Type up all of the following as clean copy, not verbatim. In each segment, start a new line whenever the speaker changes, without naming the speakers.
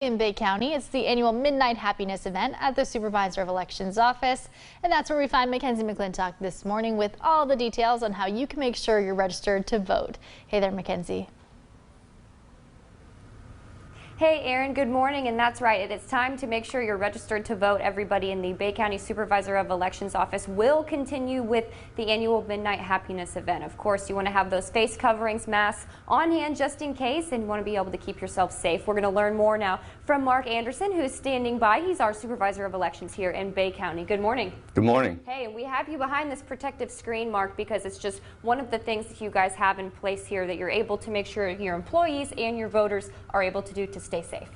In Bay County, it's the annual Midnight Happiness event at the Supervisor of Elections office. And that's where we find Mackenzie McClintock this morning with all the details on how you can make sure you're registered to vote. Hey there, Mackenzie.
Hey Aaron, good morning, and that's right. It is time to make sure you're registered to vote. Everybody in the Bay County Supervisor of Elections office will continue with the annual Midnight Happiness event. Of course, you want to have those face coverings, masks on hand just in case, and you want to be able to keep yourself safe. We're going to learn more now from Mark Anderson, who's standing by. He's our Supervisor of Elections here in Bay County. Good morning.
Good morning.
Hey, we have you behind this protective screen, Mark, because it's just one of the things that you guys have in place here that you're able to make sure your employees and your voters are able to do to stay safe.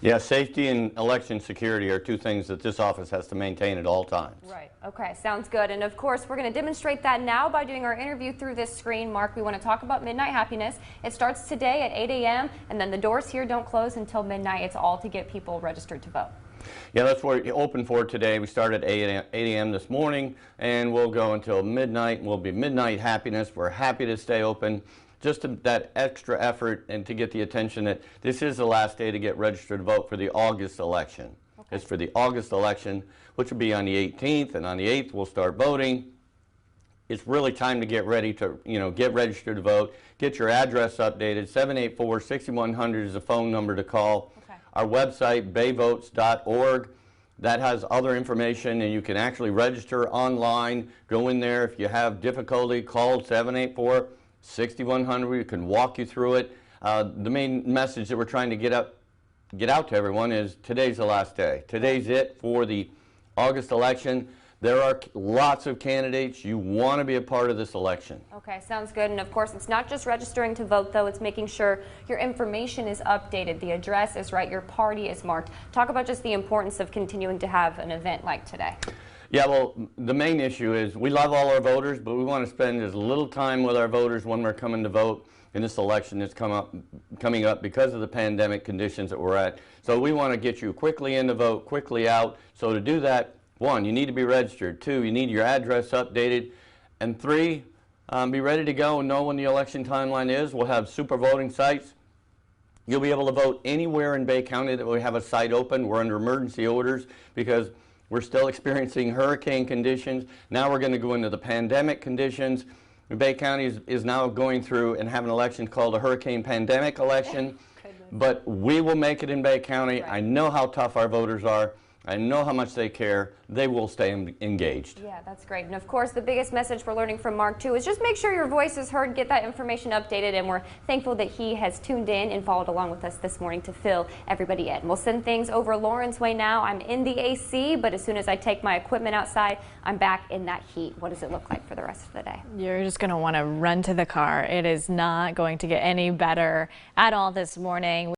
Yeah, safety and election security are two things that this office has to maintain at all times.
Right. Okay, sounds good. And of course, we're going to demonstrate that now by doing our interview through this screen. Mark, we want to talk about Midnight Happiness. It starts today at 8 a.m. and then the doors here don't close until midnight. It's all to get people registered to vote.
Yeah, that's what we're open for today. We started at 8 a.m. this morning and we'll go until midnight. We'll be Midnight Happiness. We're happy to stay open. Just that extra effort and to get the attention that this is the last day to get registered to vote for the August election. Okay. It's for the August election, which will be on the 18th, and on the 8th we'll start voting. It's really time to get ready to, get registered to vote. Get your address updated. 784-6100 is the phone number to call. Okay. Our website, bayvotes.org. That has other information, and you can actually register online. Go in there. If you have difficulty, call 784-6100. We can walk you through it. The main message that we're trying to get out to everyone is today's the last day. Today's it for the August election. There are lots of candidates. You want to be a part of this election. Okay,
sounds good. And of course, it's not just registering to vote, though. It's making sure your information is updated, the address is right, your party is marked. Talk about just the importance of continuing to have an event like today.
Yeah, well, the main issue is we love all our voters, but we want to spend as little time with our voters when we're coming to vote in this election that's coming up because of the pandemic conditions that we're at. So we want to get you quickly in to vote, quickly out. So to do that, 1, you need to be registered. 2, you need your address updated. And 3, be ready to go and know when the election timeline is. We'll have super voting sites. You'll be able to vote anywhere in Bay County that we have a site open. We're under emergency orders because we're still experiencing hurricane conditions. Now we're going to go into the pandemic conditions. Bay County is now going through and have an election called a hurricane pandemic election. But we will make it in Bay County. Right. I know how tough our voters are. I know how much they care. They will stay engaged.
Yeah, that's great. And of course, the biggest message we're learning from Mark, too, is just make sure your voice is heard, get that information updated, and we're thankful that he has tuned in and followed along with us this morning to fill everybody in. We'll send things over Lauren's way now. I'm in the AC, but as soon as I take my equipment outside, I'm back in that heat. What does it look like for the rest of the day?
You're just going to want to run to the car. It is not going to get any better at all this morning.